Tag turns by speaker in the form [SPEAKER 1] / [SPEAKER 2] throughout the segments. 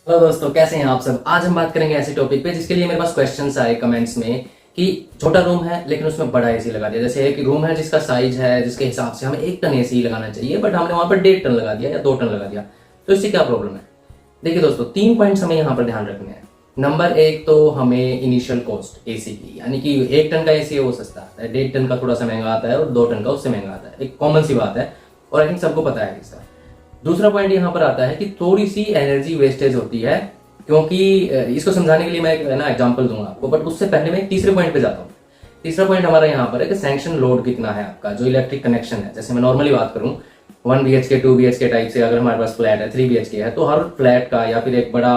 [SPEAKER 1] Hello दोस्तों, कैसे हैं आप सब। आज हम बात करेंगे ऐसे टॉपिक पे जिसके लिए मेरे पास क्वेश्चंस आए कमेंट्स में कि छोटा रूम है लेकिन उसमें बड़ा एसी लगा दिया। जैसे एक रूम है जिसका साइज है, जिसके हिसाब से हमें 1 टन एसी लगाना चाहिए, बट हमने वहां पर 1.5 टन लगा दिया या 2 टन लगा दिया। तो इससे क्या प्रॉब्लम है? देखिए दोस्तों, 3 पॉइंट्स हमें यहाँ पर ध्यान रखने हैं। नंबर 1 तो हमें इनिशियल कॉस्ट एसी की, यानी कि 1 टन का एसी है वो सस्ता आता है, 1.5 टन का थोड़ा सा महंगा आता है और 2 टन का उससे महंगा आता है। एक कॉमन सी बात है और आई थिंक सबको पता है इसका। दूसरा पॉइंट यहाँ पर आता है कि थोड़ी सी एनर्जी वेस्टेज होती है, क्योंकि इसको समझाने के लिए मैं एक ना एग्जांपल दूंगा आपको, बट उससे पहले मैं तीसरे पॉइंट पे जाता हूँ। तीसरा पॉइंट हमारा यहाँ पर है कि सैंक्शन लोड कितना है आपका, जो इलेक्ट्रिक कनेक्शन है। जैसे मैं नॉर्मली बात करूँ 1 BHK 2 BHK टाइप से, अगर हमारे पास फ्लैट है 3 BHK है, तो हर फ्लैट का या फिर एक बड़ा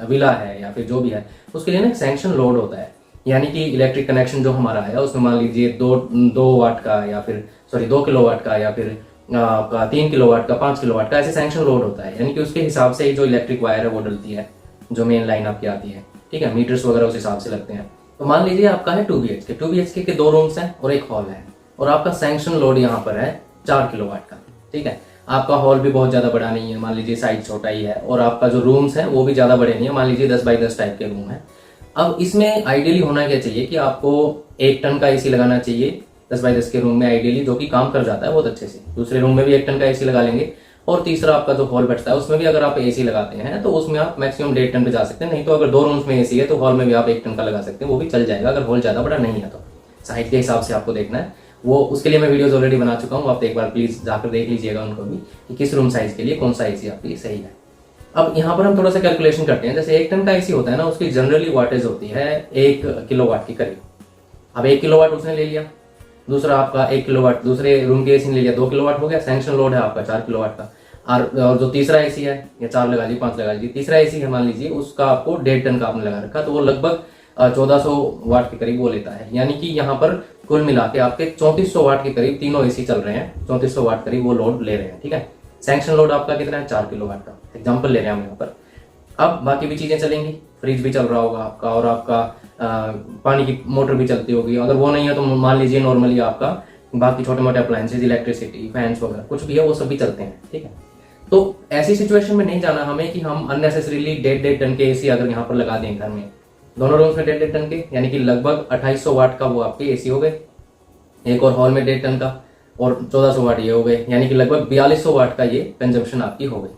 [SPEAKER 1] विला है या फिर जो भी है उसके लिए ना सैंक्शन लोड होता है। यानी कि इलेक्ट्रिक कनेक्शन जो हमारा है उसमें मान लीजिए 2 वाट का या फिर 2 किलोवाट का या फिर आपका 3 किलोवाट का 5 किलोवाट का ऐसे सैंक्शन लोड होता है। यानी कि उसके हिसाब से जो इलेक्ट्रिक वायर है वो डलती है, जो मेन लाइन आपकी आती है, ठीक है। मीटर्स वगैरह उस हिसाब से लगते हैं। तो मान लीजिए आपका है 2 BHK के 2 रूम्स हैं और एक हॉल है, और आपका सैंक्शन लोड यहाँ पर है 4 किलोवाट का, ठीक है। आपका हॉल भी बहुत ज्यादा बड़ा नहीं है, मान लीजिए साइज छोटा ही है, और आपका जो रूम्स है वो भी ज्यादा बड़े नहीं है, मान लीजिए 10 बाई 10 टाइप के रूम है। अब इसमें आइडियली होना क्या चाहिए कि आपको 1 टन का एसी लगाना चाहिए 10 बाई 10 के रूम में आइडियली, जो कि काम कर जाता है बहुत अच्छे से। दूसरे रूम में भी 1 टन का एसी लगा लेंगे, और तीसरा आपका जो हॉल बैठता है उसमें भी अगर आप एसी लगाते हैं तो उसमें आप मैक्सिमम 1.5 टन पे जा सकते हैं। नहीं तो अगर 2 रूम्स में एसी है तो हॉल में भी आप 1 टन का लगा सकते हैं, वो भी चल जाएगा अगर हॉल ज्यादा बड़ा नहीं है तो। साइज के हिसाब से आपको देखना है, वो उसके लिए मैं वीडियोस ऑलरेडी बना चुका हूँ, आप एक बार प्लीज जाकर देख लीजिएगा उनको भी कि किस रूम साइज के लिए कौन सा एसी आपके लिए सही है। अब यहाँ पर हम थोड़ा सा कैलकुलेशन करते हैं। जैसे 1 टन का एसी होता है ना, उसकी जनरली वाटेज होती है 1 किलोवाट की करीब। अब 1 किलोवाट उसने ले लिया, दूसरा आपका 1 किलोवाट दूसरे रूम के एसी ने ले लिया, 2 किलोवाट हो गया। सैंक्शन लोड है आपका 4 किलोवाट का। और जो तीसरा एसी है, या 4 लगा लीजिए 5 लगा लीजिए, तीसरा एसी है मान लीजिए उसका आपको 1.5 टन का आपने लगा रखा, तो वो लगभग 1400 वाट के करीब वो लेता है। यानी कि यहाँ पर कुल मिला के आपके 3400 वाट के करीब तीनों एसी चल रहे हैं, 3400 वाट करीब वो लोड ले रहे हैं, ठीक है। सैंक्शन लोड आपका कितना है? 4 किलोवाट का एग्जाम्पल ले रहे हैं हम यहाँ पर। अब बाकी भी चीजें चलेंगी, फ्रिज भी चल रहा होगा आपका, और आपका पानी की मोटर भी चलती होगी। अगर वो नहीं है तो मान लीजिए नॉर्मली आपका बाकी छोटे मोटे अप्लायंसेज, इलेक्ट्रिसिटी, फैंस वगैरह कुछ भी है वो सब भी चलते हैं, ठीक है। तो ऐसी सिचुएशन में नहीं जाना हमें कि हम अननेसेसरीली 1.5 टन के एसी अगर यहाँ पर लगा दें घर में, दोनों रूम्स में 1.5 टन के, यानी कि लगभग 2800 वाट का वो आपके एसी हो गए। एक और हॉल में 1.5 टन का और 1400 वाट ये हो गए, यानी कि लगभग 4200 वाट का ये कंजम्पशन आपकी हो गई।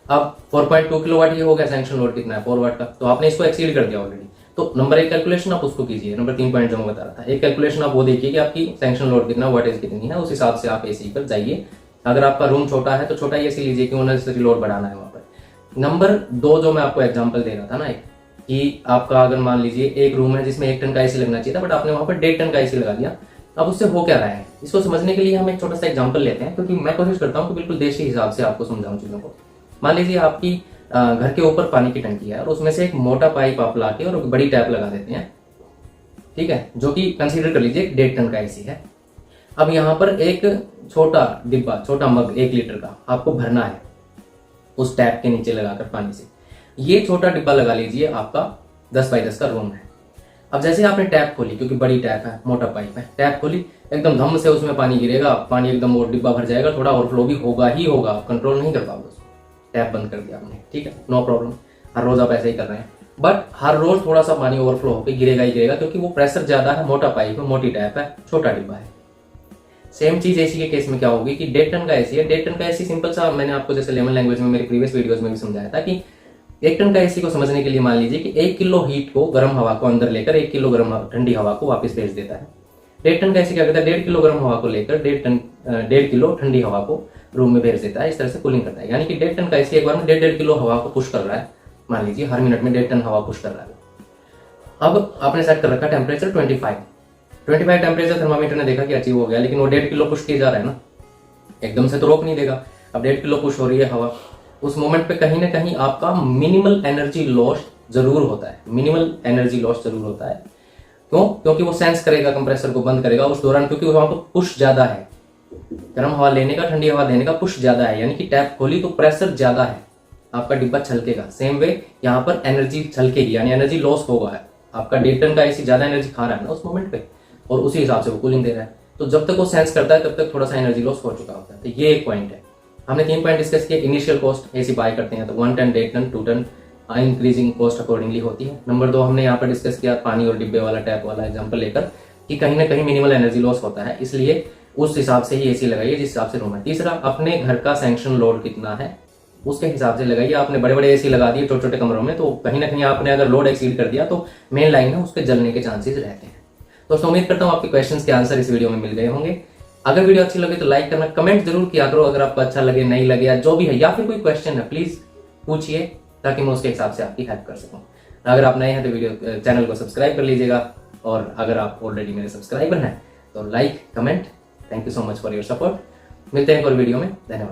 [SPEAKER 1] अब 4.2 किलोवाट ये हो गया, सैंक्शन लोड कितना है 4 वाट का, तो आपने इसको एक्सीड कर दिया ऑलरेडी। तो नंबर 1 कैलकुलेशन आप उसको कीजिए, नंबर 3 पॉइंट जो मैं बता रहा था, एक कैलकुलेशन आप वो देखिए कि आपकी सैंक्शन लोड कितना, वाटेज कितनी है, उस हिसाब से आप एसी पर जाइए। अगर आपका रूम छोटा है तो छोटा ही एसी लीजिए, क्यों उन्हें लोड बढ़ाना है वहां पर। नंबर 2 जो मैं आपको एग्जाम्पल दे रहा था ना, एक कि आपका अगर मान लीजिए एक रूम है जिसमें 1 टन का एसी लगना चाहिए था, बट आपने वहां पर 1.5 टन का एसी लगा दिया। अब उससे हो क्या रहा है, इसको समझने के लिए हम एक छोटा सा एग्जाम्पल लेते हैं, क्योंकि मैं कोशिश करता हूँ कि बिल्कुल देशी हिसाब से आपको समझाऊं चीजों को। मान लीजिए आपकी घर के ऊपर पानी की टंकी है और उसमें से एक मोटा पाइप आप लाके और बड़ी टैप लगा देते हैं, ठीक है, जो कि कंसीडर कर लीजिए 1.5 टन का एसी है। अब यहाँ पर एक छोटा डिब्बा, छोटा मग 1 लीटर का आपको भरना है उस टैप के नीचे लगाकर पानी से। ये छोटा डिब्बा लगा लीजिए आपका 10 बाई 10 का रूम है। अब जैसे आपने टैप खोली, क्योंकि बड़ी टैप है, मोटा पाइप है, टैप खोली, एकदम धम से उसमें पानी गिरेगा, पानी एकदम वो डिब्बा भर जाएगा, थोड़ा ओवरफ्लो भी होगा ही होगा, आप कंट्रोल नहीं कर पाओगे उसको। टैप बंद कर दिया आपने, ठीक है, नो प्रॉब्लम, हर रोज आप ऐसे ही कर रहे हैं, बट हर रोज थोड़ा सा पानी ओवरफ्लो होकर गिरेगा ही गिरेगा, क्योंकि वो प्रेशर ज्यादा है, मोटा पाइप है, मोटी टैप है, छोटा डिब्बा है। सेम चीज एसी के केस में क्या होगी कि 1.5 टन का एसी है। 1.5 टन का एसी सिंपल सा, मैंने आपको जैसे लेमन लैंग्वेज में मेरे प्रीवियस वीडियोस में भी समझाया था कि 1 टन का एसी को समझने के लिए मान लीजिए कि 1 किलो हीट को, गर्म हवा को अंदर लेकर 1 किलो गर्म ठंडी हवा को वापस भेज देता है। 1.5 टन का एसी क्या करता है? 1.5 किलो गर्म हवा को लेकर 1.5 किलो ठंडी हवा को रूम में भेज देता है, इस तरह से कूलिंग करता है। यानी कि 1.5 टन का एसी एक बार में 1.5 किलो हवा को पुश कर रहा है, मान लीजिए हर मिनट में 1.5 टन हवा पुश कर रहा है। अब आपने सेट कर रखा टेम्परेचर 25 टेम्परेचर थर्मामीटर ने देखा कि अचीव हो गया, लेकिन वो 1.5 किलो पुश किया जा रहा है ना, एकदम से तो रोक नहीं देगा। अब 1.5 किलो पुश हो रही है हवा, उस मोमेंट पे कहीं ना कहीं आपका मिनिमल एनर्जी लॉस जरूर होता है, मिनिमल एनर्जी लॉस जरूर होता है। क्यों? क्योंकि वो सेंस करेगा, कंप्रेसर को बंद करेगा उस दौरान, क्योंकि वहां पर पुश ज्यादा है, गर्म हवा लेने का, ठंडी हवा देने का पुश ज्यादा है, यानी कि टैप खोली तो प्रेशर ज्यादा है, आपका डिब्बा छलकेगा। सेम वे यहाँ पर एनर्जी छलकेगी, यानी एनर्जी लॉस होगा है। आपका 1.5 टन का एसी ज्यादा एनर्जी खा रहा है ना उस मोमेंट पे, और उसी हिसाब से वो कूलिंग दे रहा है। तो जब तक वो सेंस करता है तब तक थोड़ा सा एनर्जी लॉस हो चुका होता है। तो ये एक पॉइंट है। हमने 3 पॉइंट डिस्कस किए। इनिशियल कॉस्ट एसी बाय करते हैं तो 1 ton, 1.5 ton, 2 ton, increasing cost accordingly होती है। नंबर 2 हमने यहाँ पर डिस्कस किया पानी और डिब्बे वाला टैप वाला एग्जांपल लेकर कि कहीं ना कहीं मिनिमल एनर्जी लॉस होता है, इसलिए उस हिसाब से ही एसी लगाइए जिस हिसाब से रूम है। तीसरा, अपने घर का सैंक्शन लोड कितना है उसके हिसाब से लगाइए। आपने बड़े बड़े एसी लगा दिए छोटे छोटे कमरों में, तो कहीं ना कहीं आपने अगर लोड एक्सीड कर दिया तो मेन लाइन है उसके जलने के चांसेस रहते हैं। दोस्तों उम्मीद करता हूँ आपके क्वेश्चंस के आंसर इस वीडियो में मिल गए होंगे। अगर वीडियो अच्छी लगे तो लाइक करना, कमेंट जरूर किया करो अगर आपको अच्छा लगे नहीं लगे या जो भी है, या फिर कोई क्वेश्चन है प्लीज पूछिए ताकि मैं उसके हिसाब से आपकी हेल्प कर सकूं। अगर आप नए हैं तो वीडियो चैनल को सब्सक्राइब कर लीजिएगा, और अगर आप ऑलरेडी मेरे सब्सक्राइबर हैं तो like comment. Thank you so much for your support. मिलते हैं एक और वीडियो में, धन्यवाद।